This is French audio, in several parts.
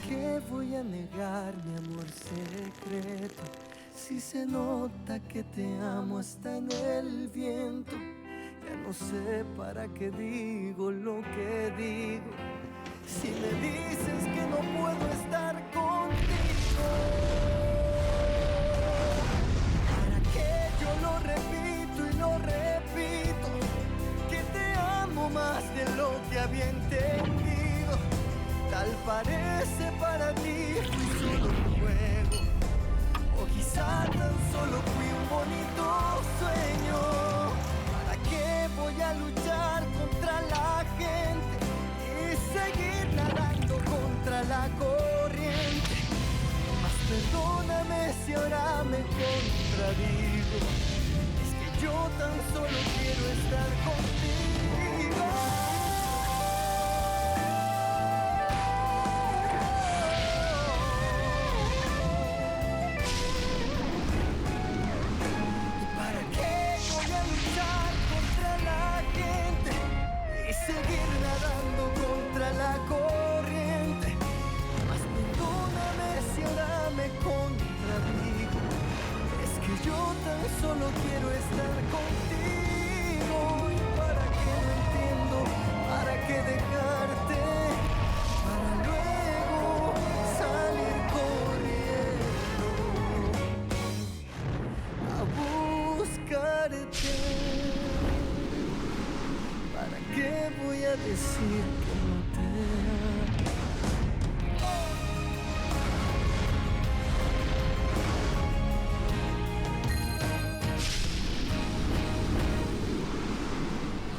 qué voy a negar mi amor secreto? Si se nota que te amo hasta en el viento. Ya no sé para qué digo lo que digo. Si me dices que no puedo estar contigo, ¿para qué yo lo repito y lo repito? Que te amo más de lo que había entendido. Tal parece para ti fui solo un juego, o quizá tan solo fui un bonito sueño. ¿Para qué voy a luchar contra la gente y seguir nadando contra la corriente? Mas perdóname si ahora me contradigo. Es que yo tan solo quiero estar contigo. ¿Para qué voy a luchar contra la gente y seguir nadando contra la corriente? Mas perdóname si ahora me contradigo. Es que yo tan solo quiero estar contigo. ¿Y para qué no entiendo? ¿Para qué dejarte? Para luego salir corriendo a buscarte. ¿Para qué voy a decir que no te amo?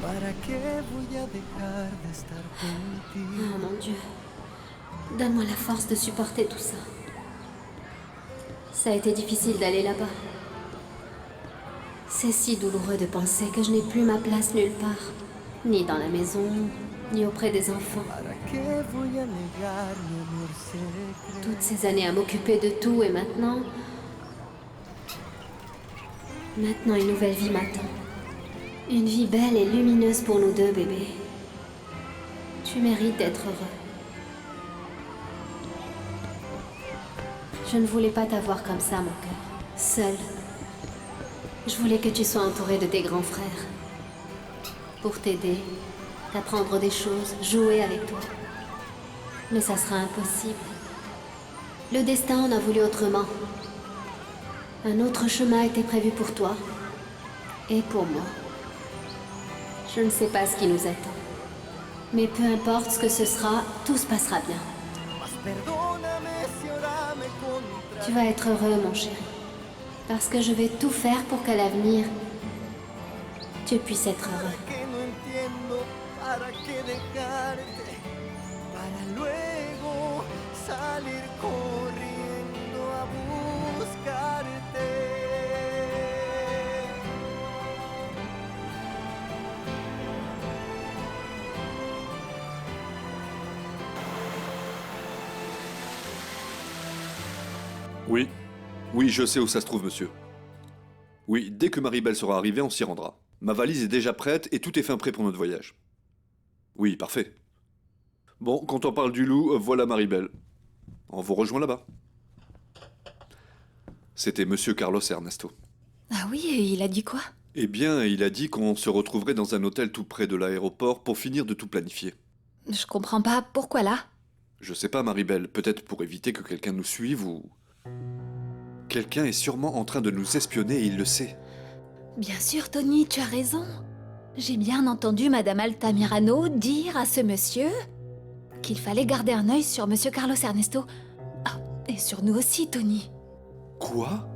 ¿Para qué voy a dejar de estar contigo? Oh mon Dieu, donne-moi la force de supporter tout ça. Ça a été difficile d'aller là-bas. C'est si douloureux de penser que je n'ai plus ma place nulle part, ni dans la maison, ni auprès des enfants. ¿Para qué voy a negar mi amor secreto? Toutes ces années à m'occuper de tout et maintenant... Maintenant une nouvelle vie m'attend. Une vie belle et lumineuse pour nous deux, bébé. Tu mérites d'être heureux. Je ne voulais pas t'avoir comme ça, mon cœur. Seul. Je voulais que tu sois entouré de tes grands frères. Pour t'aider, t'apprendre des choses, jouer avec toi. Mais ça sera impossible. Le destin en a voulu autrement. Un autre chemin était prévu pour toi. Et pour moi. Je ne sais pas ce qui nous attend. Mais peu importe ce que ce sera, tout se passera bien. Mas perdóname si ahora me contradigo. Tu vas être heureux, mon chéri. Parce que je vais tout faire pour qu'à l'avenir, tu puisses être heureux. Que no entiendo para qué dejarte, para luego salir corriendo a buscarte. Oui. Oui, je sais où ça se trouve, monsieur. Oui, dès que Maribel sera arrivée, on s'y rendra. Ma valise est déjà prête et tout est fin prêt pour notre voyage. Oui, parfait. Bon, quand on parle du loup, voilà Maribel. On vous rejoint là-bas. C'était monsieur Carlos Ernesto. Ah oui, et il a dit quoi? Eh bien, il a dit qu'on se retrouverait dans un hôtel tout près de l'aéroport pour finir de tout planifier. Je comprends pas, pourquoi là? Je sais pas, Maribel, peut-être pour éviter que quelqu'un nous suive ou... Quelqu'un est sûrement en train de nous espionner et il le sait. Bien sûr, Tony, tu as raison. J'ai bien entendu Madame Altamirano dire à ce monsieur qu'il fallait garder un œil sur Monsieur Carlos Ernesto. Ah, et sur nous aussi, Tony. Quoi?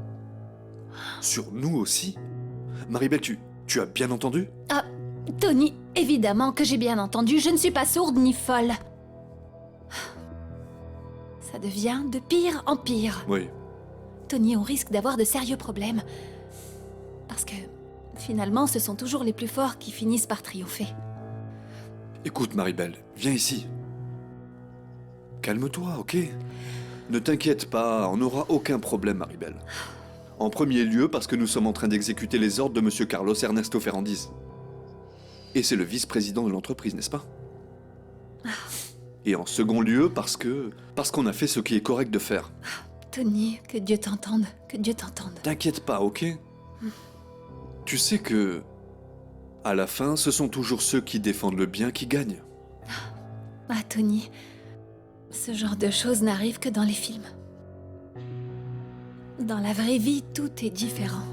Sur nous aussi? Maribel, tu as bien entendu? Ah, Tony, évidemment que j'ai bien entendu, je ne suis pas sourde ni folle. Ça devient de pire en pire. Oui. Tony, on risque d'avoir de sérieux problèmes. Parce que, finalement, ce sont toujours les plus forts qui finissent par triompher. Écoute, Maribel, viens ici. Calme-toi, ok? Ne t'inquiète pas, on n'aura aucun problème, Maribel. En premier lieu, parce que nous sommes en train d'exécuter les ordres de monsieur Carlos Ernesto Ferrandiz. Et c'est le vice-président de l'entreprise, n'est-ce pas? Et en second lieu, parce qu'on a fait ce qui est correct de faire. Tony, que Dieu t'entende, que Dieu t'entende. T'inquiète pas, ok? Tu sais que... à la fin, ce sont toujours ceux qui défendent le bien qui gagnent. Ah, Tony, ce genre de choses n'arrive que dans les films. Dans la vraie vie, tout est différent.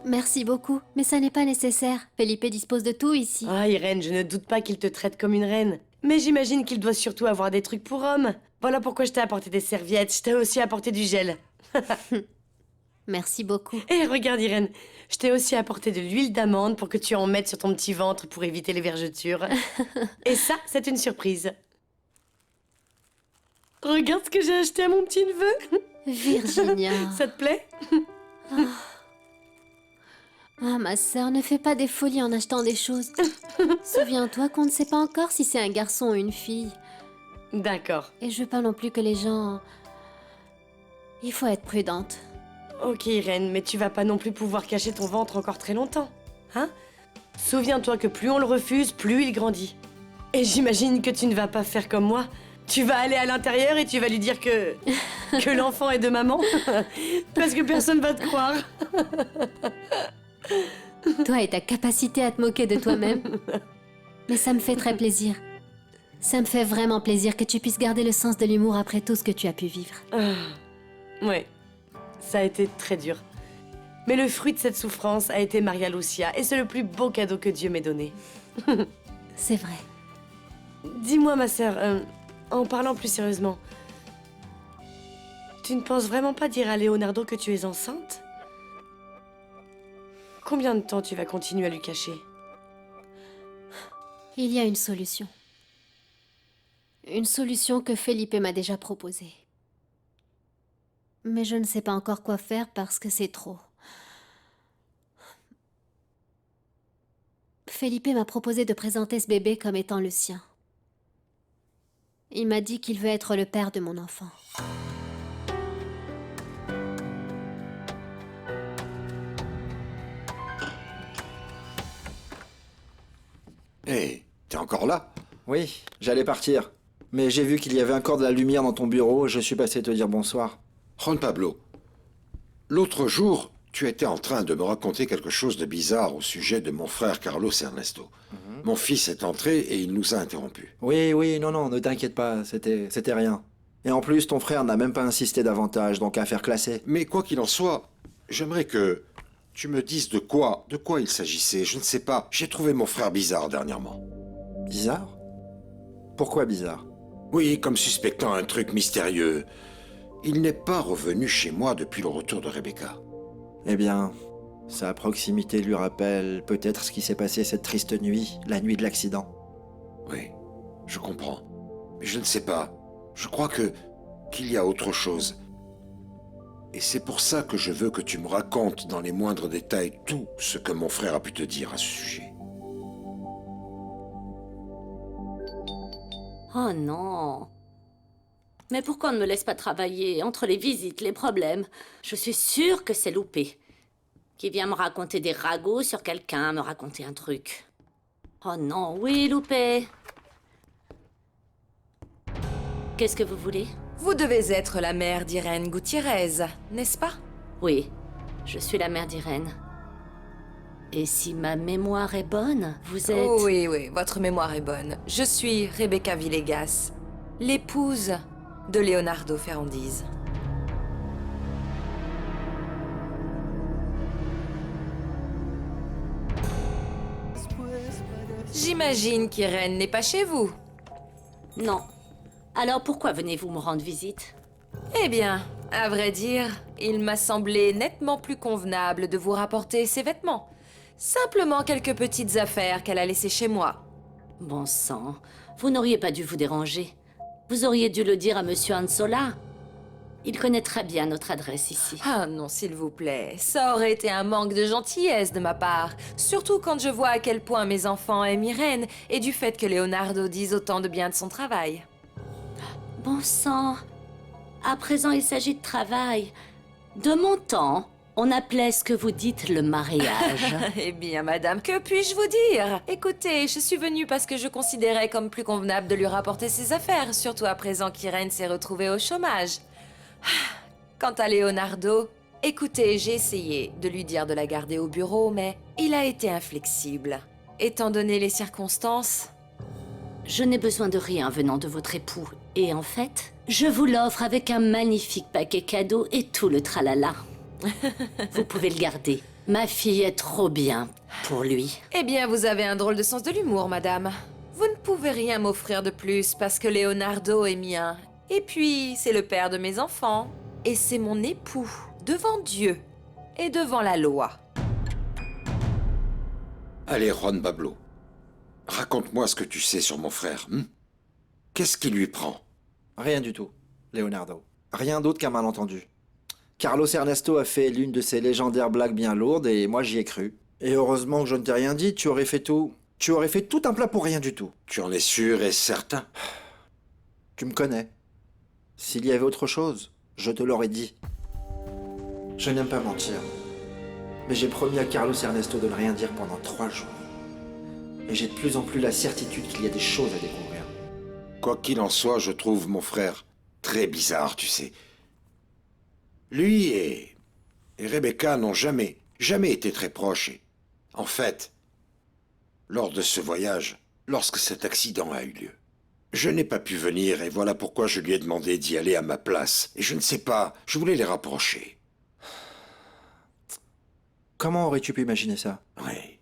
Merci beaucoup, mais ça n'est pas nécessaire. Felipe dispose de tout ici. Ah, Irène, je ne doute pas qu'il te traite comme une reine. Mais j'imagine qu'il doit surtout avoir des trucs pour hommes. Voilà pourquoi je t'ai apporté des serviettes. Je t'ai aussi apporté du gel. Merci beaucoup. Et regarde, Irène, je t'ai aussi apporté de l'huile d'amande pour que tu en mettes sur ton petit ventre pour éviter les vergetures. Et ça, c'est une surprise. Regarde ce que j'ai acheté à mon petit neveu. Virginia. Ça te plaît? Ah, ma sœur, ne fais pas des folies en achetant des choses. Souviens-toi qu'on ne sait pas encore si c'est un garçon ou une fille. D'accord. Et je veux pas non plus que les gens... Il faut être prudente. Ok, Irène, mais tu vas pas non plus pouvoir cacher ton ventre encore très longtemps. Hein? Souviens-toi que plus on le refuse, plus il grandit. Et j'imagine que tu ne vas pas faire comme moi. Tu vas aller à l'intérieur et tu vas lui dire que l'enfant est de maman. Parce que personne va te croire. Toi et ta capacité à te moquer de toi-même. Mais ça me fait très plaisir. Ça me fait vraiment plaisir que tu puisses garder le sens de l'humour après tout ce que tu as pu vivre. Ouais, ça a été très dur. Mais le fruit de cette souffrance a été Maria Lucia, et c'est le plus beau cadeau que Dieu m'ait donné. C'est vrai. Dis-moi, ma sœur, en parlant plus sérieusement, tu ne penses vraiment pas dire à Leonardo que tu es enceinte? Combien de temps tu vas continuer à lui cacher? Il y a une solution. Une solution que Felipe m'a déjà proposée. Mais je ne sais pas encore quoi faire parce que c'est trop. Felipe m'a proposé de présenter ce bébé comme étant le sien. Il m'a dit qu'il veut être le père de mon enfant. Hé, t'es encore là? Oui, j'allais partir. Mais j'ai vu qu'il y avait encore de la lumière dans ton bureau et je suis passé te dire bonsoir. Juan Pablo, l'autre jour, tu étais en train de me raconter quelque chose de bizarre au sujet de mon frère Carlos Ernesto. Mon fils est entré et il nous a interrompus. Oui, non, ne t'inquiète pas, c'était rien. Et en plus, ton frère n'a même pas insisté davantage, donc affaire classée. Mais quoi qu'il en soit, j'aimerais que tu me dises de quoi il s'agissait. Je ne sais pas, j'ai trouvé mon frère bizarre dernièrement. Bizarre? Pourquoi bizarre? Oui, comme suspectant un truc mystérieux. Il n'est pas revenu chez moi depuis le retour de Rebecca. Eh bien, sa proximité lui rappelle peut-être ce qui s'est passé cette triste nuit, la nuit de l'accident. Oui, je comprends. Mais je ne sais pas. Je crois qu'il y a autre chose. Et c'est pour ça que je veux que tu me racontes dans les moindres détails tout ce que mon frère a pu te dire à ce sujet. Oh non. Mais pourquoi on ne me laisse pas travailler entre les visites, les problèmes? Je suis sûre que c'est loupé. Qui vient me raconter des ragots sur quelqu'un, me raconter un truc. Oh non, oui, loupé. Qu'est-ce que vous voulez? Vous devez être la mère d'Irène Gutiérrez, n'est-ce pas? Oui, je suis la mère d'Irène. Et si ma mémoire est bonne, vous êtes... Oh oui, votre mémoire est bonne. Je suis Rebecca Villegas, l'épouse de Leonardo Ferrandiz. J'imagine qu'Irène n'est pas chez vous. Non. Alors pourquoi venez-vous me rendre visite? Eh bien, à vrai dire, il m'a semblé nettement plus convenable de vous rapporter ses vêtements. Simplement quelques petites affaires qu'elle a laissées chez moi. Bon sang, vous n'auriez pas dû vous déranger. Vous auriez dû le dire à Monsieur Ansola. Il connaît très bien notre adresse ici. Ah non, s'il vous plaît, ça aurait été un manque de gentillesse de ma part. Surtout quand je vois à quel point mes enfants aiment Irène et du fait que Leonardo dise autant de bien de son travail. Bon sang. À présent, il s'agit de travail. De mon temps. On appelait ce que vous dites le mariage. Eh bien, madame, que puis-je vous dire? Écoutez, je suis venue parce que je considérais comme plus convenable de lui rapporter ses affaires, surtout à présent qu'Irène s'est retrouvée au chômage. Quant à Leonardo, écoutez, j'ai essayé de lui dire de la garder au bureau, mais il a été inflexible. Étant donné les circonstances... Je n'ai besoin de rien venant de votre époux. Et en fait, je vous l'offre avec un magnifique paquet cadeau et tout le tralala. Vous pouvez le garder. Ma fille est trop bien pour lui. Eh bien, vous avez un drôle de sens de l'humour, madame. Vous ne pouvez rien m'offrir de plus parce que Leonardo est mien. Et puis, c'est le père de mes enfants. Et c'est mon époux, devant Dieu et devant la loi. Allez, Juan Pablo. Raconte-moi ce que tu sais sur mon frère. Qu'est-ce qui lui prend? Rien du tout, Leonardo. Rien d'autre qu'un malentendu. Carlos Ernesto a fait l'une de ses légendaires blagues bien lourdes et moi j'y ai cru. Et heureusement que je ne t'ai rien dit, tu aurais fait tout un plat pour rien du tout. Tu en es sûr et certain? Tu me connais. S'il y avait autre chose, je te l'aurais dit. Je n'aime pas mentir. Mais j'ai promis à Carlos Ernesto de ne rien dire pendant 3 jours. Et j'ai de plus en plus la certitude qu'il y a des choses à découvrir. Quoi qu'il en soit, je trouve mon frère très bizarre, tu sais. Lui et Rebecca n'ont jamais été très proches. Et, en fait, lors de ce voyage, lorsque cet accident a eu lieu, je n'ai pas pu venir et voilà pourquoi je lui ai demandé d'y aller à ma place. Et je ne sais pas, je voulais les rapprocher. Comment aurais-tu pu imaginer ça? Oui.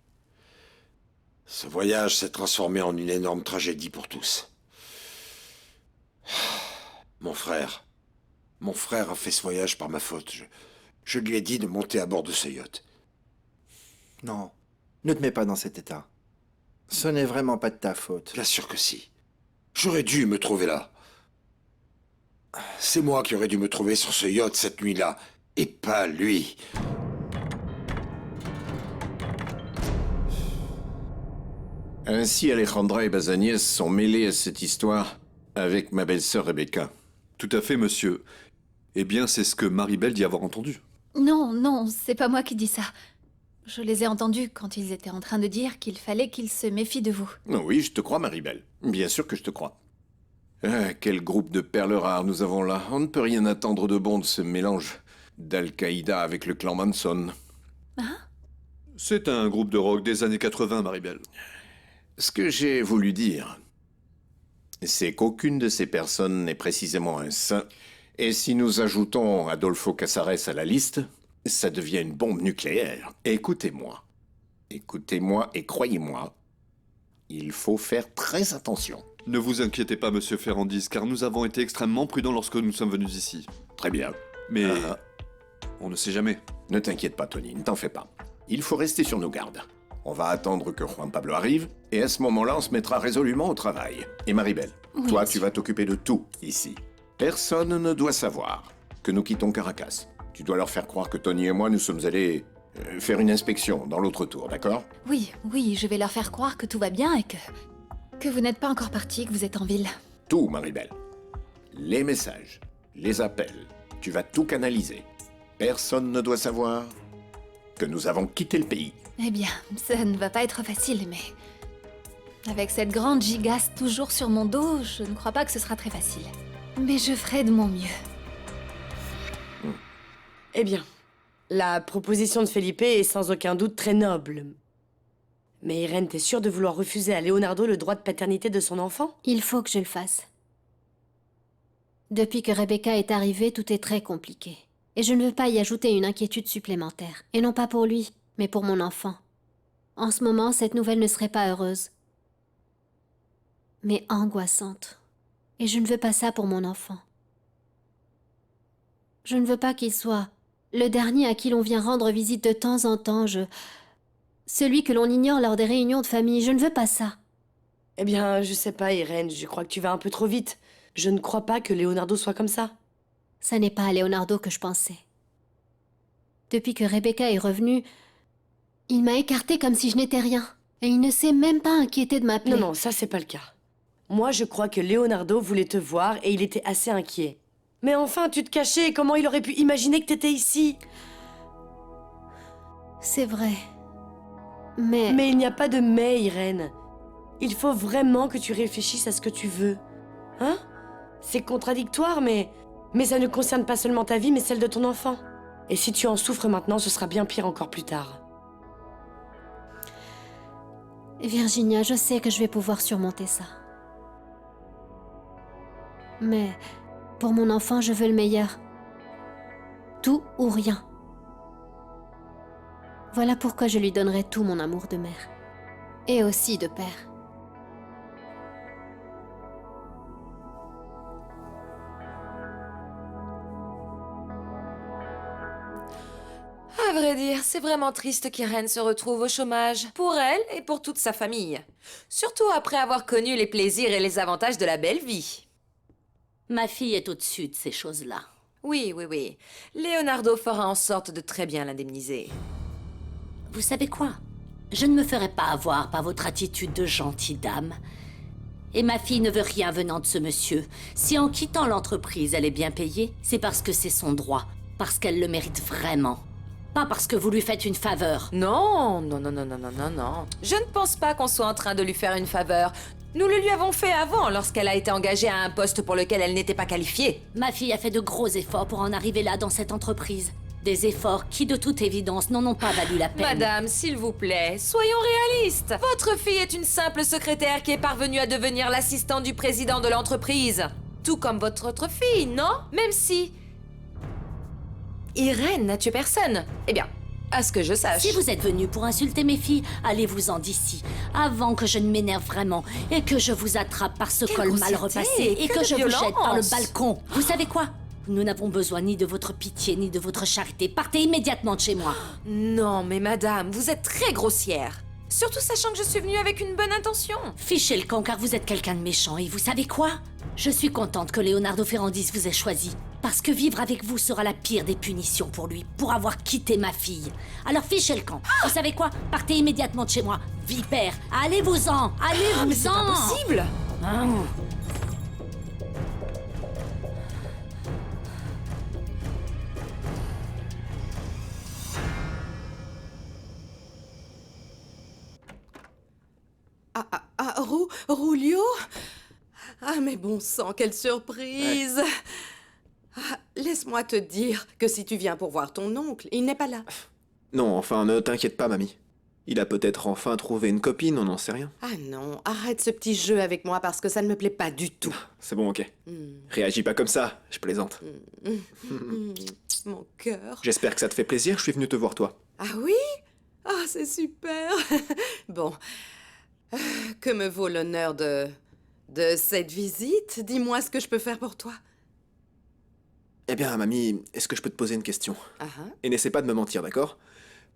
Ce voyage s'est transformé en une énorme tragédie pour tous. Mon frère a fait ce voyage par ma faute. Je lui ai dit de monter à bord de ce yacht. Non, ne te mets pas dans cet état. Ce n'est vraiment pas de ta faute. Bien sûr que si. J'aurais dû me trouver là. C'est moi qui aurais dû me trouver sur ce yacht cette nuit-là, et pas lui. Ainsi, Alejandra et Bazaniez sont mêlés à cette histoire avec ma belle-sœur Rebecca. Tout à fait, monsieur. Eh bien, c'est ce que Maribel dit avoir entendu. Non, non, c'est pas moi qui dis ça. Je les ai entendus quand ils étaient en train de dire qu'il fallait qu'ils se méfient de vous. Oui, je te crois, Maribel. Bien sûr que je te crois. Ah, quel groupe de perles rares nous avons là. On ne peut rien attendre de bon de ce mélange d'Al-Qaïda avec le clan Manson. Hein? C'est un groupe de rock des années 80, Maribel. Ce que j'ai voulu dire, c'est qu'aucune de ces personnes n'est précisément un saint. Et si nous ajoutons Adolfo Casares à la liste, ça devient une bombe nucléaire. Écoutez-moi. Écoutez-moi et croyez-moi, il faut faire très attention. Ne vous inquiétez pas, monsieur Ferrandis, car nous avons été extrêmement prudents lorsque nous sommes venus ici. Très bien. Mais on ne sait jamais. Ne t'inquiète pas, Tony, ne t'en fais pas. Il faut rester sur nos gardes. On va attendre que Juan Pablo arrive, et à ce moment-là, on se mettra résolument au travail. Et Maribel, toi, tu vas t'occuper de tout, ici. Personne ne doit savoir que nous quittons Caracas. Tu dois leur faire croire que Tony et moi, nous sommes allés faire une inspection dans l'autre tour, d'accord? Oui, oui, je vais leur faire croire que tout va bien et que vous n'êtes pas encore partis, que vous êtes en ville. Tout, Maribel. Les messages, les appels, tu vas tout canaliser. Personne ne doit savoir que nous avons quitté le pays. Eh bien, ça ne va pas être facile, mais... Avec cette grande gigasse toujours sur mon dos, je ne crois pas que ce sera très facile. Mais je ferai de mon mieux. Eh bien, la proposition de Felipe est sans aucun doute très noble. Mais Irène, t'es sûre de vouloir refuser à Leonardo le droit de paternité de son enfant? Il faut que je le fasse. Depuis que Rebecca est arrivée, tout est très compliqué. Et je ne veux pas y ajouter une inquiétude supplémentaire. Et non pas pour lui, mais pour mon enfant. En ce moment, cette nouvelle ne serait pas heureuse, mais angoissante. Et je ne veux pas ça pour mon enfant. Je ne veux pas qu'il soit le dernier à qui l'on vient rendre visite de temps en temps, celui que l'on ignore lors des réunions de famille. Je ne veux pas ça. Eh bien, je sais pas, Irène, je crois que tu vas un peu trop vite. Je ne crois pas que Leonardo soit comme ça. Ça n'est pas à Leonardo que je pensais. Depuis que Rebecca est revenue, il m'a écartée comme si je n'étais rien. Et il ne s'est même pas inquiété de m'appeler. Non, ça c'est pas le cas. Moi, je crois que Leonardo voulait te voir et il était assez inquiet. Mais enfin, tu te cachais, comment il aurait pu imaginer que t'étais ici? C'est vrai. Mais... Mais il n'y a pas de mais, Irène. Il faut vraiment que tu réfléchisses à ce que tu veux. Hein? C'est contradictoire, mais ça ne concerne pas seulement ta vie, mais celle de ton enfant. Et si tu en souffres maintenant, ce sera bien pire encore plus tard. Virginia, je sais que je vais pouvoir surmonter ça. Mais pour mon enfant, je veux le meilleur. Tout ou rien. Voilà pourquoi je lui donnerai tout mon amour de mère. Et aussi de père. À vrai dire, c'est vraiment triste qu'Irène se retrouve au chômage, pour elle et pour toute sa famille. Surtout après avoir connu les plaisirs et les avantages de la belle vie. Ma fille est au-dessus de ces choses-là. Oui. Leonardo fera en sorte de très bien l'indemniser. Vous savez quoi? Je ne me ferai pas avoir par votre attitude de gentille dame. Et ma fille ne veut rien venant de ce monsieur. Si en quittant l'entreprise, elle est bien payée, c'est parce que c'est son droit, parce qu'elle le mérite vraiment. Pas parce que vous lui faites une faveur. Non. Je ne pense pas qu'on soit en train de lui faire une faveur. Nous le lui avons fait avant, lorsqu'elle a été engagée à un poste pour lequel elle n'était pas qualifiée. Ma fille a fait de gros efforts pour en arriver là dans cette entreprise. Des efforts qui, de toute évidence, n'en ont pas valu la peine. Madame, s'il vous plaît, soyons réalistes. Votre fille est une simple secrétaire qui est parvenue à devenir l'assistante du président de l'entreprise. Tout comme votre autre fille, non? Même si... Irène n'a tué personne. Eh bien, à ce que je sache... Si vous êtes venu pour insulter mes filles, allez-vous-en d'ici, avant que je ne m'énerve vraiment et que je vous attrape par ce col mal repassé et que je vous jette par le balcon. Vous savez quoi? Nous n'avons besoin ni de votre pitié ni de votre charité. Partez immédiatement de chez moi. Non, mais madame, vous êtes très grossière. Surtout sachant que je suis venue avec une bonne intention. Fichez le camp car vous êtes quelqu'un de méchant et vous savez quoi? Je suis contente que Leonardo Ferrandis vous ait choisi. Parce que vivre avec vous sera la pire des punitions pour lui, pour avoir quitté ma fille. Alors fichez le camp. Vous savez quoi? Partez immédiatement de chez moi. Vipère, allez-vous-en. Allez-vous-en. Mais c'est pas possible. Rulio? Ah, mais bon sang, quelle surprise! Ouais. Ah, laisse-moi te dire que si tu viens pour voir ton oncle, il n'est pas là. Non, enfin, ne t'inquiète pas, mamie. Il a peut-être enfin trouvé une copine, on n'en sait rien. Ah non, arrête ce petit jeu avec moi parce que ça ne me plaît pas du tout. C'est bon, ok. Réagis pas comme ça, je plaisante. Mon cœur. J'espère que ça te fait plaisir, je suis venu te voir toi. Ah oui? Ah, c'est super. Bon, que me vaut l'honneur de cette visite? Dis-moi ce que je peux faire pour toi. Eh bien, mamie, est-ce que je peux te poser une question? Et n'essaie pas de me mentir, d'accord?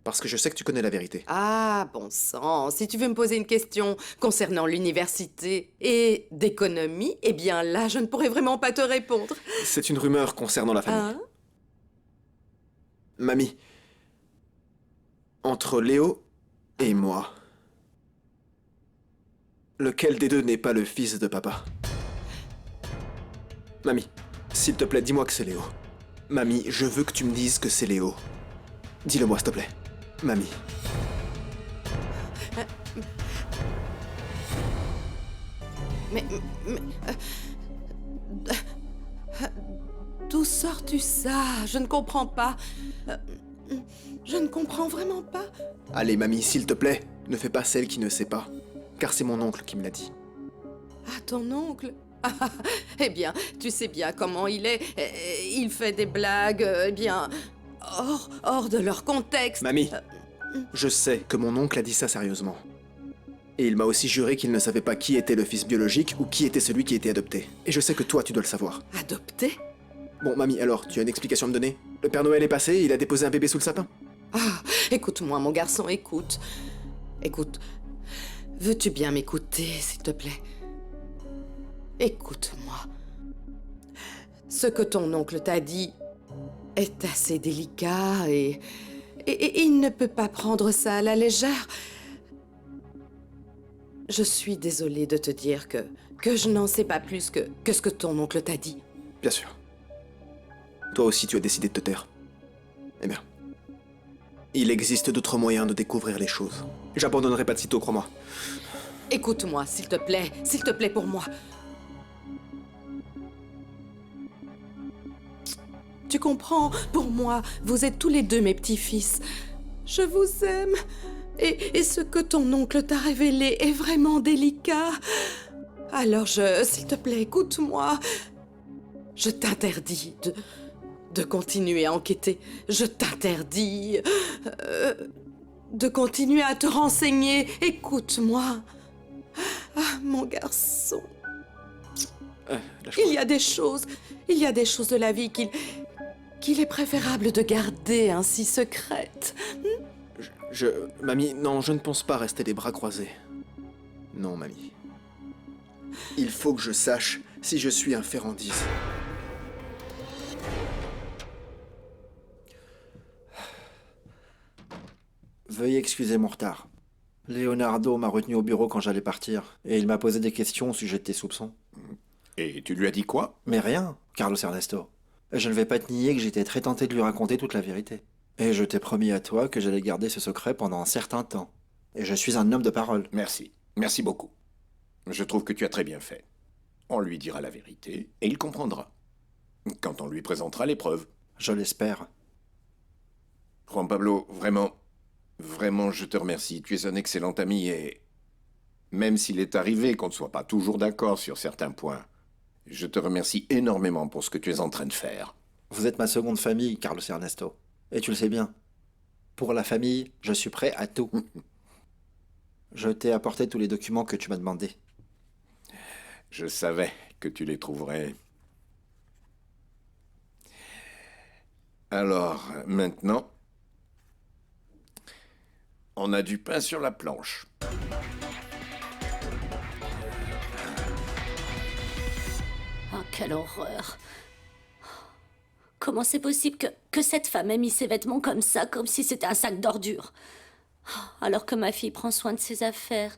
Parce que je sais que tu connais la vérité. Ah, bon sang, si tu veux me poser une question concernant l'université et d'économie, eh bien là, je ne pourrais vraiment pas te répondre. C'est une rumeur concernant la famille. Mamie, entre Léo et moi, lequel des deux n'est pas le fils de papa? Mamie, s'il te plaît, dis-moi que c'est Léo. Mamie, je veux que tu me dises que c'est Léo. Dis-le-moi, s'il te plaît. Mamie. Mais d'où sors-tu ça? Je ne comprends pas. Je ne comprends vraiment pas. Allez, mamie, s'il te plaît, ne fais pas celle qui ne sait pas. Car c'est mon oncle qui me l'a dit. Ah, ton oncle? Ah, eh bien, tu sais bien comment il est. Il fait des blagues, eh bien, hors de leur contexte. Mamie, je sais que mon oncle a dit ça sérieusement. Et il m'a aussi juré qu'il ne savait pas qui était le fils biologique ou qui était celui qui était adopté. Et je sais que toi, tu dois le savoir. Adopté? Bon, mamie, alors, tu as une explication à me donner? Le Père Noël est passé et il a déposé un bébé sous le sapin? Ah, écoute-moi, mon garçon, écoute. Écoute, veux-tu bien m'écouter, s'il te plaît? Écoute-moi. Ce que ton oncle t'a dit est assez délicat et il ne peut pas prendre ça à la légère. Je suis désolée de te dire que je n'en sais pas plus que ce que ton oncle t'a dit. Bien sûr. Toi aussi, tu as décidé de te taire. Eh bien. Il existe d'autres moyens de découvrir les choses. J'abandonnerai pas de sitôt, crois-moi. Écoute-moi, s'il te plaît pour moi. Tu comprends? Pour moi, vous êtes tous les deux mes petits-fils. Je vous aime. Et ce que ton oncle t'a révélé est vraiment délicat. Alors s'il te plaît, écoute-moi. Je t'interdis de continuer à enquêter. Je t'interdis de continuer à te renseigner. Écoute-moi. Ah, mon garçon. Il y a des choses de la vie qu'il est préférable de garder ainsi secrètes. Mamie, non, je ne pense pas rester les bras croisés. Non, mamie. Il faut que je sache si je suis un Ferrandise. Veuillez excuser mon retard. Leonardo m'a retenu au bureau quand j'allais partir, et il m'a posé des questions au sujet de tes soupçons. Et tu lui as dit quoi? Mais rien, Carlos Ernesto. Je ne vais pas te nier que j'étais très tenté de lui raconter toute la vérité. Et je t'ai promis à toi que j'allais garder ce secret pendant un certain temps. Et je suis un homme de parole. Merci. Merci beaucoup. Je trouve que tu as très bien fait. On lui dira la vérité, et il comprendra. Quand on lui présentera les preuves. Je l'espère. Juan Pablo, vraiment, je te remercie. Tu es un excellent ami et... Même s'il est arrivé qu'on ne soit pas toujours d'accord sur certains points, je te remercie énormément pour ce que tu es en train de faire. Vous êtes ma seconde famille, Carlos Ernesto. Et tu le sais bien. Pour la famille, je suis prêt à tout. Je t'ai apporté tous les documents que tu m'as demandés. Je savais que tu les trouverais. Alors, maintenant, on a du pain sur la planche. Oh, quelle horreur! Comment c'est possible que cette femme ait mis ses vêtements comme ça, comme si c'était un sac d'ordures? Alors que ma fille prend soin de ses affaires.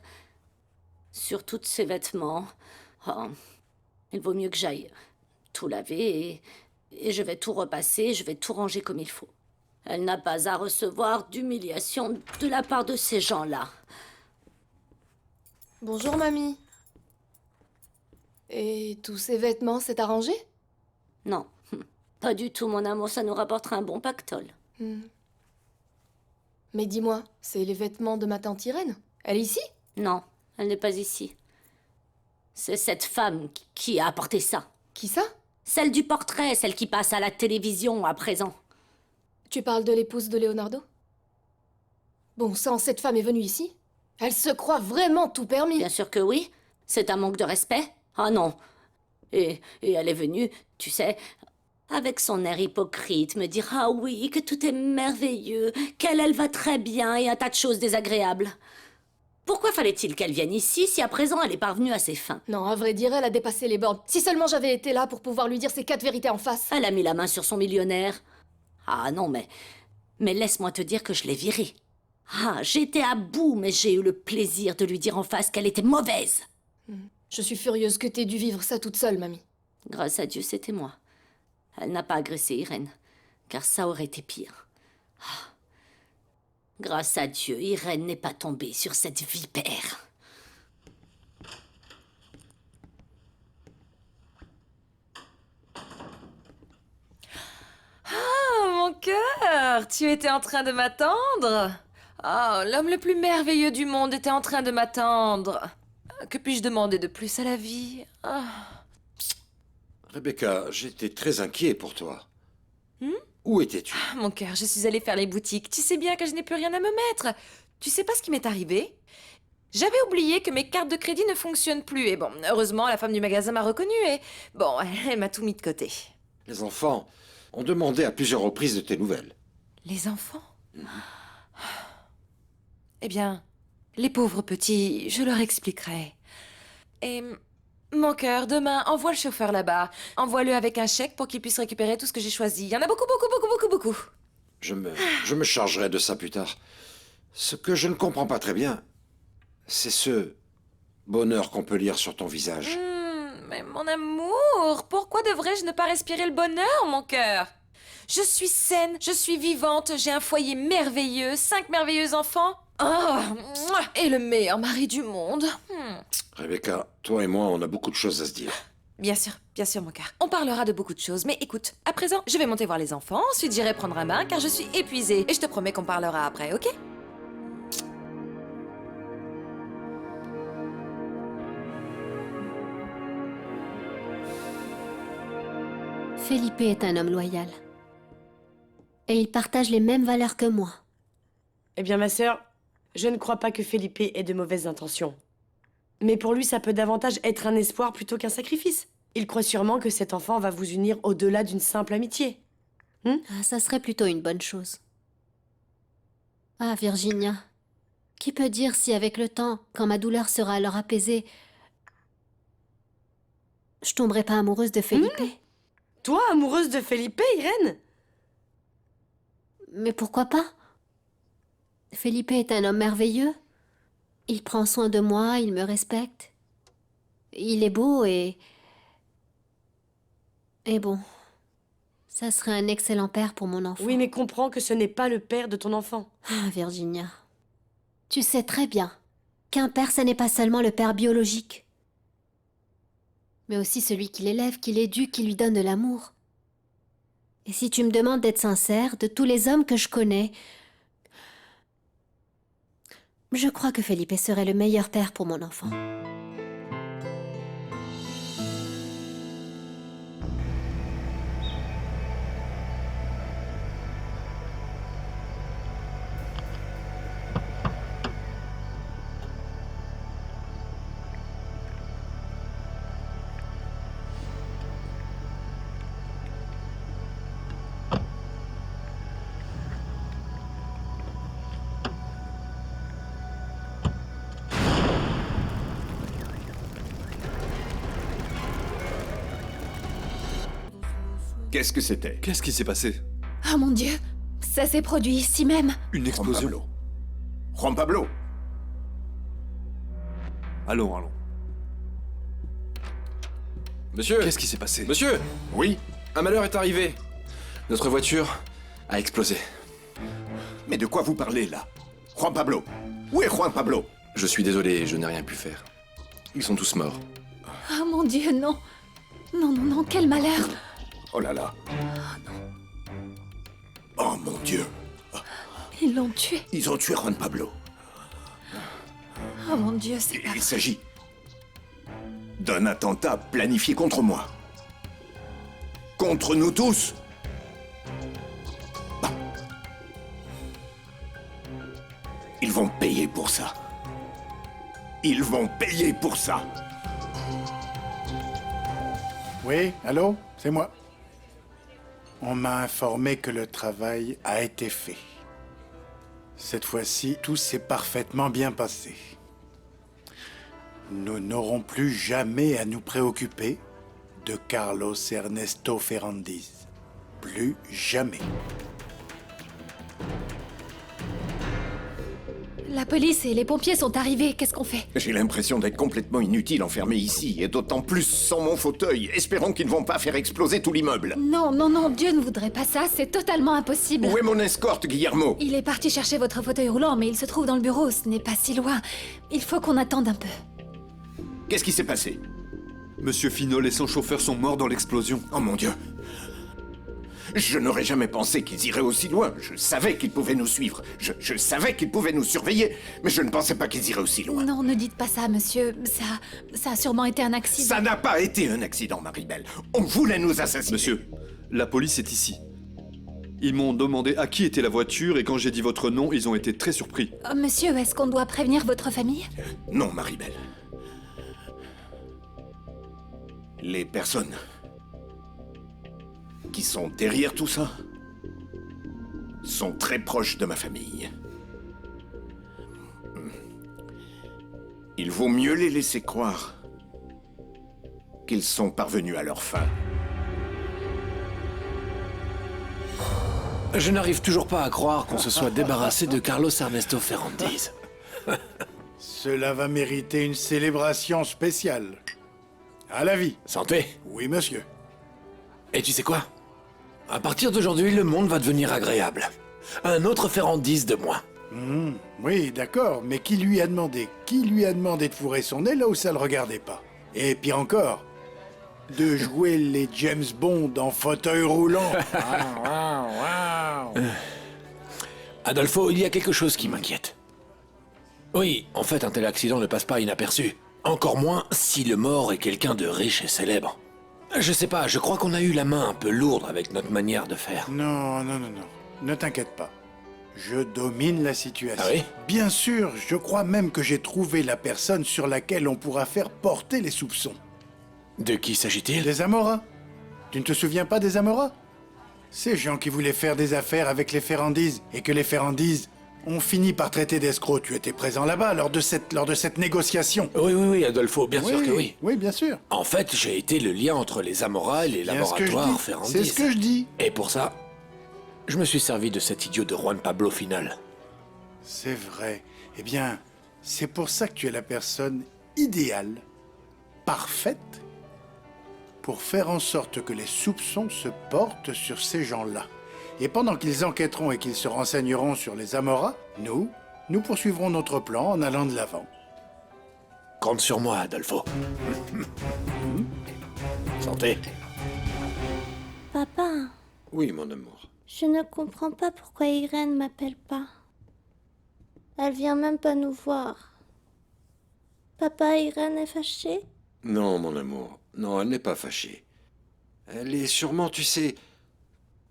Surtout de ses vêtements. Oh, il vaut mieux que j'aille tout laver et je vais tout repasser, je vais tout ranger comme il faut. Elle n'a pas à recevoir d'humiliation de la part de ces gens-là. Bonjour, mamie. Et tous ces vêtements, c'est arrangé? Non, pas du tout, mon amour, ça nous rapportera un bon pactole. Mais dis-moi, c'est les vêtements de ma tante Irène? Elle est ici? Non, elle n'est pas ici. C'est cette femme qui a apporté ça. Qui ça? Celle du portrait, celle qui passe à la télévision à présent. Tu parles de l'épouse de Leonardo? Bon sang, cette femme est venue ici? Elle se croit vraiment tout permis. Bien sûr que oui. C'est un manque de respect. Ah non. Et elle est venue, tu sais, avec son air hypocrite, me dire « Ah oui, que tout est merveilleux, qu'elle va très bien et un tas de choses désagréables. » Pourquoi fallait-il qu'elle vienne ici si à présent elle est parvenue à ses fins? Non, à vrai dire, elle a dépassé les bornes. Si seulement j'avais été là pour pouvoir lui dire ces 4 vérités en face. Elle a mis la main sur son millionnaire. Ah non, mais laisse-moi te dire que je l'ai virée. Ah, j'étais à bout, mais j'ai eu le plaisir de lui dire en face qu'elle était mauvaise. Je suis furieuse que t'aies dû vivre ça toute seule, mamie. Grâce à Dieu, c'était moi. Elle n'a pas agressé Irène, car ça aurait été pire. Ah. Grâce à Dieu, Irène n'est pas tombée sur cette vipère. Ah, mon cœur, tu étais en train de m'attendre? Oh, l'homme le plus merveilleux du monde était en train de m'attendre. Que puis-je demander de plus à la vie? Rebecca, j'étais très inquiet pour toi. Où étais-tu? Mon cœur, je suis allée faire les boutiques. Tu sais bien que je n'ai plus rien à me mettre. Tu sais pas ce qui m'est arrivé? J'avais oublié que mes cartes de crédit ne fonctionnent plus. Et bon, heureusement, la femme du magasin m'a reconnue et... Bon, elle m'a tout mis de côté. Les enfants ont demandé à plusieurs reprises de tes nouvelles. Les enfants? Eh bien, les pauvres petits, je leur expliquerai. Et... Mon cœur, demain, envoie le chauffeur là-bas. Envoie-le avec un chèque pour qu'il puisse récupérer tout ce que j'ai choisi. Il y en a beaucoup. Je me chargerai de ça plus tard. Ce que je ne comprends pas très bien, c'est ce bonheur qu'on peut lire sur ton visage. Mais mon amour, pourquoi devrais-je ne pas respirer le bonheur, mon cœur? Je suis saine, je suis vivante, j'ai un foyer merveilleux, 5 merveilleux enfants. Oh, mouah, et le meilleur mari du monde. Rebecca, toi et moi, on a beaucoup de choses à se dire. Bien sûr, mon cœur. On parlera de beaucoup de choses, mais écoute, à présent, je vais monter voir les enfants, ensuite j'irai prendre un bain car je suis épuisée. Et je te promets qu'on parlera après, ok? Felipe est un homme loyal. Et il partage les mêmes valeurs que moi. Eh bien, ma sœur, je ne crois pas que Felipe ait de mauvaises intentions. Mais pour lui, ça peut davantage être un espoir plutôt qu'un sacrifice. Il croit sûrement que cet enfant va vous unir au-delà d'une simple amitié. Ça serait plutôt une bonne chose. Ah, Virginia, qui peut dire si avec le temps, quand ma douleur sera alors apaisée, je tomberai pas amoureuse de Felipe? Toi, amoureuse de Felipe, Irène? Mais pourquoi pas? Felipe est un homme merveilleux. Il prend soin de moi, il me respecte. Il est beau et bon, ça serait un excellent père pour mon enfant. Oui, mais comprends que ce n'est pas le père de ton enfant. Ah, Virginia, tu sais très bien qu'un père, ce n'est pas seulement le père biologique, mais aussi celui qui l'élève, qui l'éduque, qui lui donne de l'amour. Et si tu me demandes d'être sincère, de tous les hommes que je connais, je crois que Felipe serait le meilleur père pour mon enfant. Qu'est-ce que c'était? Qu'est-ce qui s'est passé? Oh mon Dieu, ça s'est produit ici même. Une explosion. Juan Pablo. Allons. Monsieur! Qu'est-ce qui s'est passé? Monsieur! Oui? Un malheur est arrivé. Notre voiture a explosé. Mais de quoi vous parlez, là? Juan Pablo! Où est Juan Pablo? Je suis désolé, je n'ai rien pu faire. Ils sont tous morts. Oh mon Dieu, non. Non, quel malheur. Oh là là. Oh mon Dieu. Ils l'ont tué. Ils ont tué Juan Pablo. Oh mon Dieu, c'est pas Il vrai. s'agit d'un attentat planifié contre moi. Contre nous tous. Bah. Ils vont payer pour ça. Ils vont payer pour ça. Oui, allô? C'est moi. On m'a informé que le travail a été fait. Cette fois-ci, tout s'est parfaitement bien passé. Nous n'aurons plus jamais à nous préoccuper de Carlos Ernesto Ferrandiz. Plus jamais. La police et les pompiers sont arrivés, qu'est-ce qu'on fait? J'ai l'impression d'être complètement inutile enfermé ici, et d'autant plus sans mon fauteuil, espérant qu'ils ne vont pas faire exploser tout l'immeuble. Non, Dieu ne voudrait pas ça, c'est totalement impossible. Où est mon escorte, Guillermo? Il est parti chercher votre fauteuil roulant, mais il se trouve dans le bureau, ce n'est pas si loin. Il faut qu'on attende un peu. Qu'est-ce qui s'est passé? Monsieur Finol et son chauffeur sont morts dans l'explosion. Oh mon Dieu! Je n'aurais jamais pensé qu'ils iraient aussi loin. Je savais qu'ils pouvaient nous suivre. Je savais qu'ils pouvaient nous surveiller. Mais je ne pensais pas qu'ils iraient aussi loin. Non, ne dites pas ça, monsieur. Ça a sûrement été un accident. Ça n'a pas été un accident, Maribel. On voulait nous assassiner. Monsieur, la police est ici. Ils m'ont demandé à qui était la voiture et quand j'ai dit votre nom, ils ont été très surpris. Oh, monsieur, est-ce qu'on doit prévenir votre famille? Non, Maribel. Les personnes qui sont derrière tout ça sont très proches de ma famille. Il vaut mieux les laisser croire qu'ils sont parvenus à leur fin. Je n'arrive toujours pas à croire qu'on se soit débarrassé de Carlos Ernesto Ferrandiz. Cela va mériter une célébration spéciale. À la vie. Santé. Oui, monsieur. Et tu sais quoi? À partir d'aujourd'hui, le monde va devenir agréable. Un autre Ferrandise de moins. Oui, d'accord, mais qui lui a demandé? Qui lui a demandé de fourrer son nez là où ça le regardait pas? Et pire encore, de jouer les James Bond en fauteuil roulant. Adolfo, il y a quelque chose qui m'inquiète. Oui, en fait, un tel accident ne passe pas inaperçu. Encore moins si le mort est quelqu'un de riche et célèbre. Je sais pas, je crois qu'on a eu la main un peu lourde avec notre manière de faire. Non. Ne t'inquiète pas. Je domine la situation. Ah oui? Bien sûr, je crois même que j'ai trouvé la personne sur laquelle on pourra faire porter les soupçons. De qui s'agit-il? Des Amoras. Tu ne te souviens pas des Amoras? Ces gens qui voulaient faire des affaires avec les Ferrandises et que les Ferrandises ont fini par traiter d'escrocs. Tu étais présent là-bas lors de cette négociation. Oui, Adolfo, bien sûr que oui. Oui, bien sûr. En fait, j'ai été le lien entre les Amoras et les laboratoires Ferrandis. C'est ce que je dis. Et pour ça, je me suis servi de cet idiot de Juan Pablo final. C'est vrai. Eh bien, c'est pour ça que tu es la personne idéale, parfaite, pour faire en sorte que les soupçons se portent sur ces gens-là. Et pendant qu'ils enquêteront et qu'ils se renseigneront sur les Amoras, nous poursuivrons notre plan en allant de l'avant. Compte sur moi, Adolfo. Santé. Papa, Oui, mon amour. je ne comprends pas pourquoi Irène m'appelle pas. Elle vient même pas nous voir. Papa, Irène est fâchée? Non, mon amour. Non, elle n'est pas fâchée. Elle est sûrement, tu sais,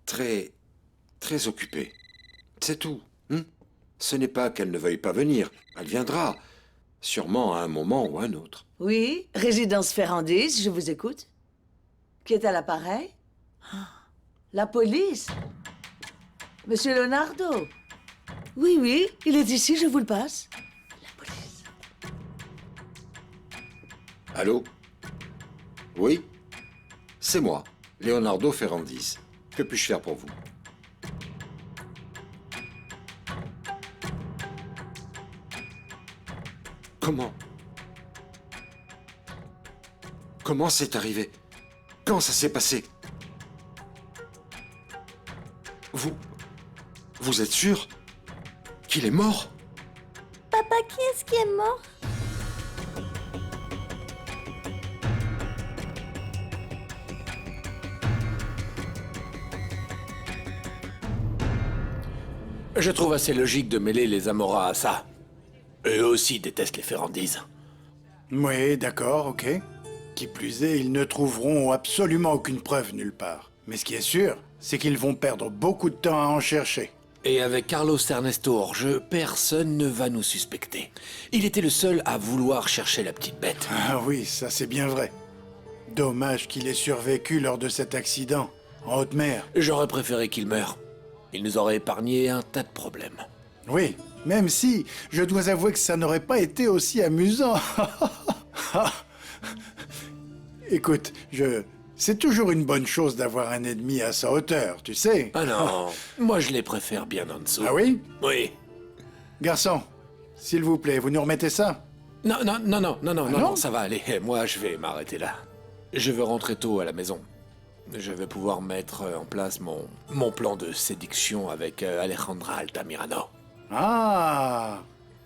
très occupée. C'est tout. Ce n'est pas qu'elle ne veuille pas venir. Elle viendra. Sûrement à un moment ou à un autre. Oui, résidence Ferrandis, je vous écoute. Qui est à l'appareil? La police? Monsieur Leonardo? Oui, il est ici, je vous le passe. La police. Allô? Oui? C'est moi, Leonardo Ferrandis. Que puis-je faire pour vous? Comment c'est arrivé? Quand ça s'est passé? Vous êtes sûr qu'il est mort? Papa, qui est-ce qui est mort? Je trouve assez logique de mêler les Amoras à ça. Eux aussi détestent les Ferrandises. Oui, d'accord, ok. Qui plus est, ils ne trouveront absolument aucune preuve nulle part. Mais ce qui est sûr, c'est qu'ils vont perdre beaucoup de temps à en chercher. Et avec Carlos Ernesto hors jeu, personne ne va nous suspecter. Il était le seul à vouloir chercher la petite bête. Ah oui, ça c'est bien vrai. Dommage qu'il ait survécu lors de cet accident, en haute mer. J'aurais préféré qu'il meure. Il nous aurait épargné un tas de problèmes. Oui, même si, je dois avouer que ça n'aurait pas été aussi amusant. Écoute, c'est toujours une bonne chose d'avoir un ennemi à sa hauteur, tu sais. Ah non, moi je les préfère bien en dessous. Ah oui? Oui. Garçon, s'il vous plaît, vous nous remettez ça? Non, ça va aller. Moi, je vais m'arrêter là. Je veux rentrer tôt à la maison. Je vais pouvoir mettre en place mon plan de séduction avec Alejandra Altamirano. Ah!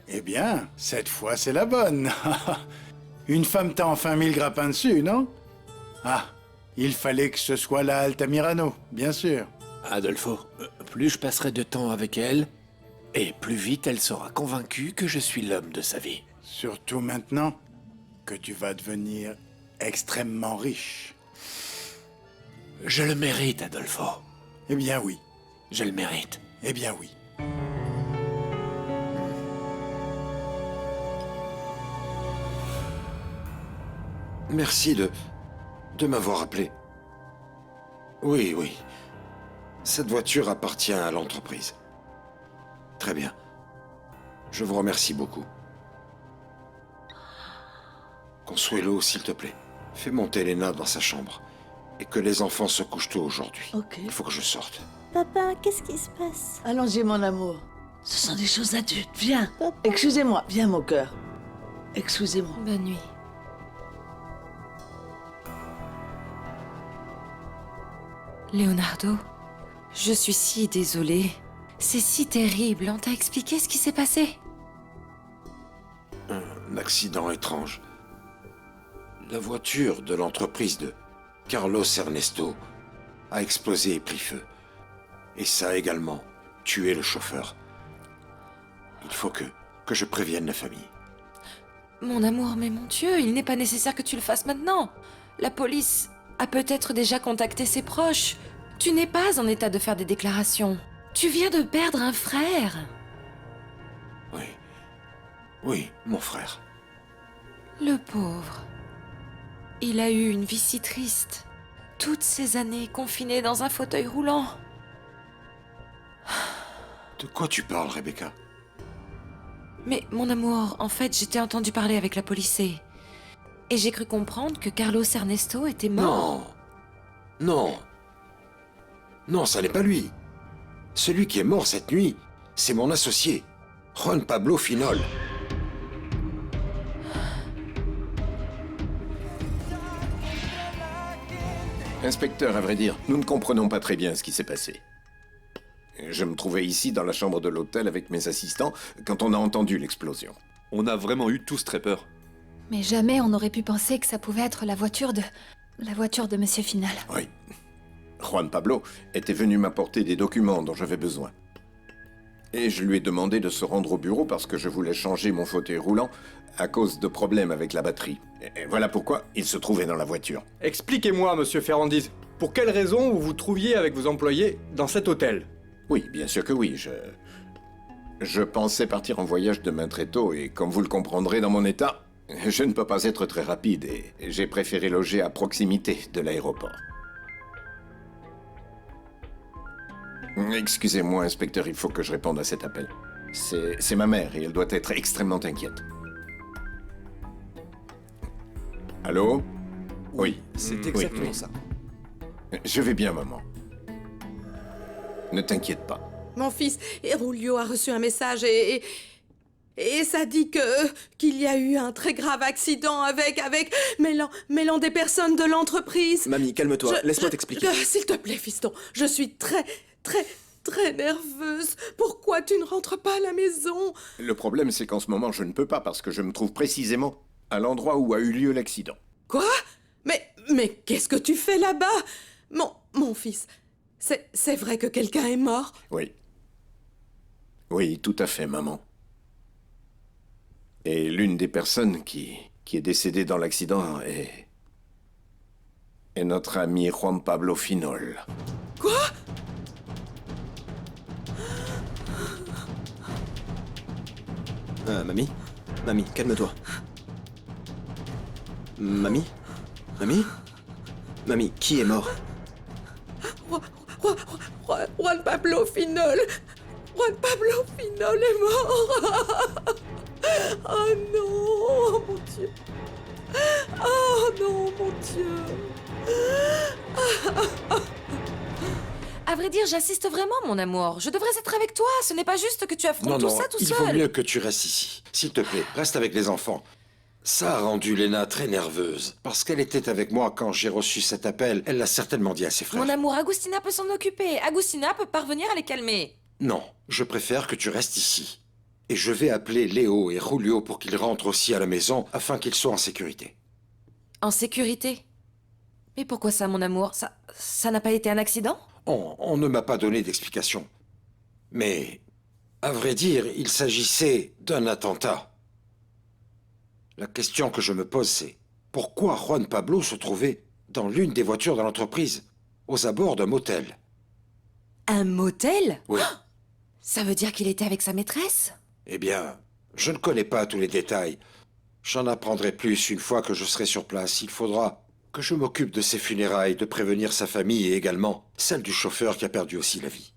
Eh bien, cette fois, c'est la bonne. Une femme t'a enfin mis le grappin dessus, non? Ah, il fallait que ce soit la Altamirano, bien sûr. Adolfo, plus je passerai de temps avec elle, et plus vite elle sera convaincue que je suis l'homme de sa vie. Surtout maintenant que tu vas devenir extrêmement riche. Je le mérite, Adolfo. Eh bien oui. Je le mérite. Eh bien oui. Merci de m'avoir appelé. Oui. Cette voiture appartient à l'entreprise. Très bien. Je vous remercie beaucoup. Consuelo, s'il te plaît, fais monter Elena dans sa chambre. Et que les enfants se couchent tôt aujourd'hui. Ok. Il faut que je sorte. Papa, qu'est-ce qui se passe? Allons-y, mon amour. Ce sont des choses adultes. Viens. Papa. Excusez-moi. Viens, mon cœur. Excusez-moi. Bonne nuit. Leonardo, Je suis si désolée. C'est si terrible. On t'a expliqué ce qui s'est passé? Un accident étrange. La voiture de l'entreprise de Carlos Ernesto a explosé et pris feu. Et ça a également tué le chauffeur. Il faut que je prévienne la famille. Mon amour, mais mon Dieu, il n'est pas nécessaire que tu le fasses maintenant. La police a peut-être déjà contacté ses proches. Tu n'es pas en état de faire des déclarations. Tu viens de perdre un frère. Oui, mon frère. Le pauvre. Il a eu une vie si triste. Toutes ces années confiné dans un fauteuil roulant. De quoi tu parles, Rebecca? Mais mon amour, en fait, j'étais entendu parler avec la police et j'ai cru comprendre que Carlos Ernesto était mort. Non, ça n'est pas lui. Celui qui est mort cette nuit, c'est mon associé, Juan Pablo Finol. Inspecteur, à vrai dire, nous ne comprenons pas très bien ce qui s'est passé. Je me trouvais ici dans la chambre de l'hôtel avec mes assistants quand on a entendu l'explosion. On a vraiment eu tous très peur. Mais jamais on n'aurait pu penser que ça pouvait être la voiture de Monsieur Final. Oui. Juan Pablo était venu m'apporter des documents dont j'avais besoin. Et je lui ai demandé de se rendre au bureau parce que je voulais changer mon fauteuil roulant à cause de problèmes avec la batterie. Et voilà pourquoi il se trouvait dans la voiture. Expliquez-moi, monsieur Ferrandis, pour quelle raison vous vous trouviez avec vos employés dans cet hôtel? Oui, bien sûr que oui. Je pensais partir en voyage demain très tôt et comme vous le comprendrez dans mon état, je ne peux pas être très rapide et j'ai préféré loger à proximité de l'aéroport. Excusez-moi, inspecteur, il faut que je réponde à cet appel. C'est ma mère et elle doit être extrêmement inquiète. Allô? Oui. C'est exactement ça. Je vais bien, maman. Ne t'inquiète pas. Mon fils, Julio a reçu un message et ça dit qu'il y a eu un très grave accident avec mêlant des personnes de l'entreprise. Mamie, calme-toi, laisse-moi t'expliquer. S'il te plaît, fiston, je suis très nerveuse. Pourquoi tu ne rentres pas à la maison? Le problème, c'est qu'en ce moment, je ne peux pas parce que je me trouve précisément à l'endroit où a eu lieu l'accident. Quoi? Mais qu'est-ce que tu fais là-bas? Mon fils, c'est vrai que quelqu'un est mort? Oui. Oui, tout à fait, maman. Et l'une des personnes qui est décédée dans l'accident est notre ami Juan Pablo Finol. Quoi? Mamie, calme-toi. Mamie, qui est mort? Juan Pablo Finol. Juan Pablo Finol est mort. Oh non, mon Dieu. Oh non, mon Dieu. À vrai dire, j'insiste vraiment, mon amour. Je devrais être avec toi. Ce n'est pas juste que tu affrontes tout ça tout seul. Il vaut mieux que tu restes ici. S'il te plaît, reste avec les enfants. Ça a rendu Lena très nerveuse. Parce qu'elle était avec moi quand j'ai reçu cet appel. Elle l'a certainement dit à ses frères. Mon amour, Agustina peut s'en occuper. Agustina peut parvenir à les calmer. Non, je préfère que tu restes ici. Et je vais appeler Léo et Julio pour qu'ils rentrent aussi à la maison afin qu'ils soient en sécurité. En sécurité? Mais pourquoi ça, mon amour? Ça n'a pas été un accident? On ne m'a pas donné d'explication. Mais, à vrai dire, il s'agissait d'un attentat. La question que je me pose, c'est pourquoi Juan Pablo se trouvait dans l'une des voitures de l'entreprise, aux abords d'un motel? Un motel? Oui. Ça veut dire qu'il était avec sa maîtresse? Eh bien, je ne connais pas tous les détails. J'en apprendrai plus une fois que je serai sur place. Il faudra que je m'occupe de ses funérailles, de prévenir sa famille et également celle du chauffeur qui a perdu aussi la vie.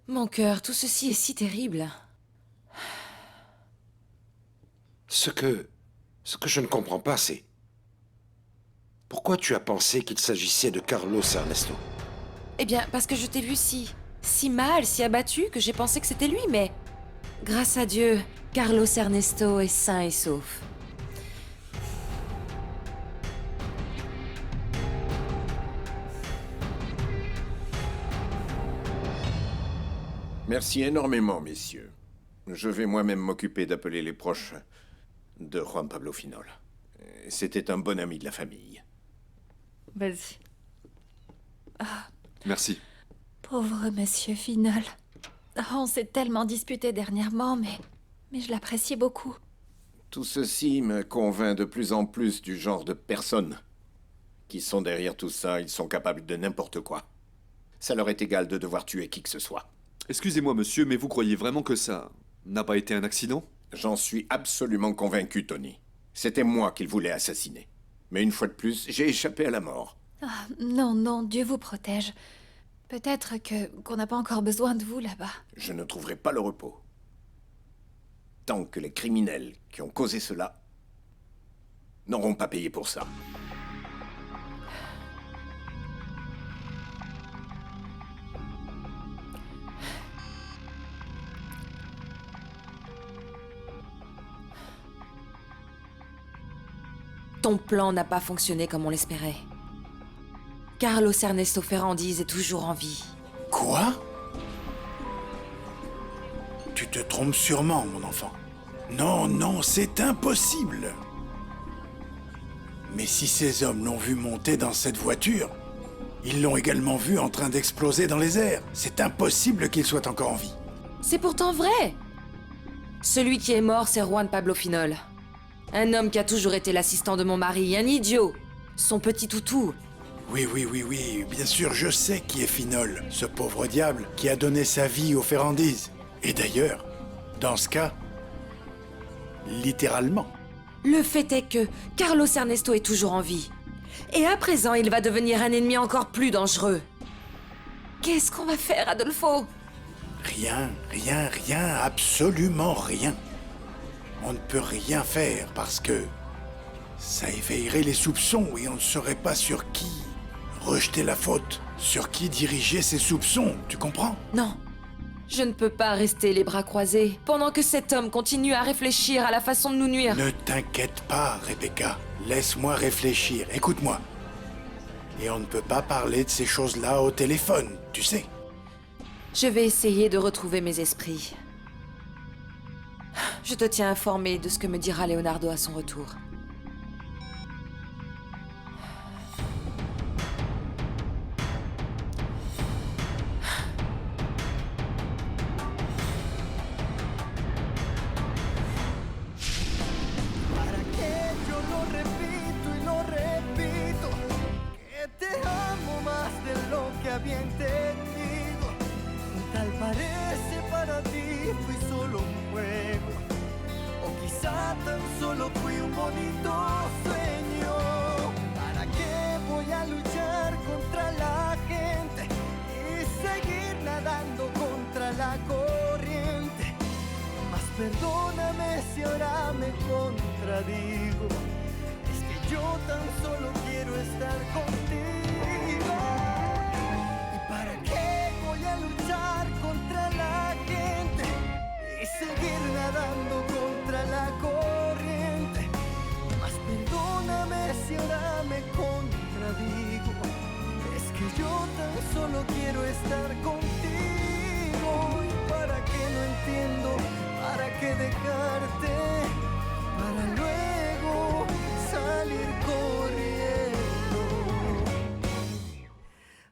Mon cœur, tout ceci est si terrible. Ce que je ne comprends pas, c'est... Pourquoi tu as pensé qu'il s'agissait de Carlos Ernesto? Eh bien, parce que je t'ai vu si mal, si abattu, que j'ai pensé que c'était lui, mais... Grâce à Dieu, Carlos Ernesto est sain et sauf. Merci énormément, messieurs. Je vais moi-même m'occuper d'appeler les proches de Juan Pablo Finol. C'était un bon ami de la famille. Vas-y. Ah, Merci. pauvre monsieur Finol. Ah, on s'est tellement disputé dernièrement, mais je l'apprécie beaucoup. Tout ceci me convainc de plus en plus du genre de personnes qui sont derrière tout ça. Ils sont capables de n'importe quoi. Ça leur est égal de devoir tuer qui que ce soit. Excusez-moi, monsieur, mais vous croyez vraiment que ça n'a pas été un accident? J'en suis absolument convaincu, Tony. C'était moi qu'il voulait assassiner. Mais une fois de plus, j'ai échappé à la mort. Ah, non, non, Dieu vous protège. Peut-être qu'on n'a pas encore besoin de vous là-bas. Je ne trouverai pas le repos. Tant que les criminels qui ont causé cela n'auront pas payé pour ça. Ton plan n'a pas fonctionné comme on l'espérait. Carlos Ernesto Ferrandiz est toujours en vie. Quoi? Tu te trompes sûrement, mon enfant. Non, non, c'est impossible. Mais si ces hommes l'ont vu monter dans cette voiture, ils l'ont également vu en train d'exploser dans les airs. C'est impossible qu'il soit encore en vie. C'est pourtant vrai! Celui qui est mort, c'est Juan Pablo Finol. Un homme qui a toujours été l'assistant de mon mari, un idiot. Son petit toutou. Oui, bien sûr, je sais qui est Finol, ce pauvre diable qui a donné sa vie aux Ferrandiz. Et d'ailleurs, dans ce cas, littéralement. Le fait est que Carlos Ernesto est toujours en vie. Et à présent, il va devenir un ennemi encore plus dangereux. Qu'est-ce qu'on va faire, Adolfo? Rien, absolument rien. On ne peut rien faire parce que ça éveillerait les soupçons et on ne saurait pas sur qui rejeter la faute, sur qui diriger ses soupçons, tu comprends? Non. Je ne peux pas rester les bras croisés pendant que cet homme continue à réfléchir à la façon de nous nuire. Ne t'inquiète pas, Rebecca. Laisse-moi réfléchir. Écoute-moi. Et on ne peut pas parler de ces choses-là au téléphone, tu sais. Je vais essayer de retrouver mes esprits. Je te tiens informé de ce que me dira Leonardo à son retour. Había entendido, tal parece para ti fui solo un juego, o quizá tan solo fui un bonito sueño. ¿Para qué voy a luchar contra la gente y seguir nadando contra la corriente? Mas perdóname si ahora me contradigo, es que yo tan solo quiero estar contigo. ¿Para qué voy a luchar contra la gente y seguir nadando contra la corriente? Mas perdóname si ahora me contradigo, es que yo tan solo quiero estar contigo. ¿Y para qué no entiendo? ¿Para qué dejarte? Para luego salir corriendo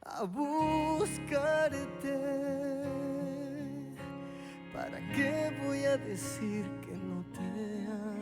a buscarte. ¿Para qué voy a decir que no te amo?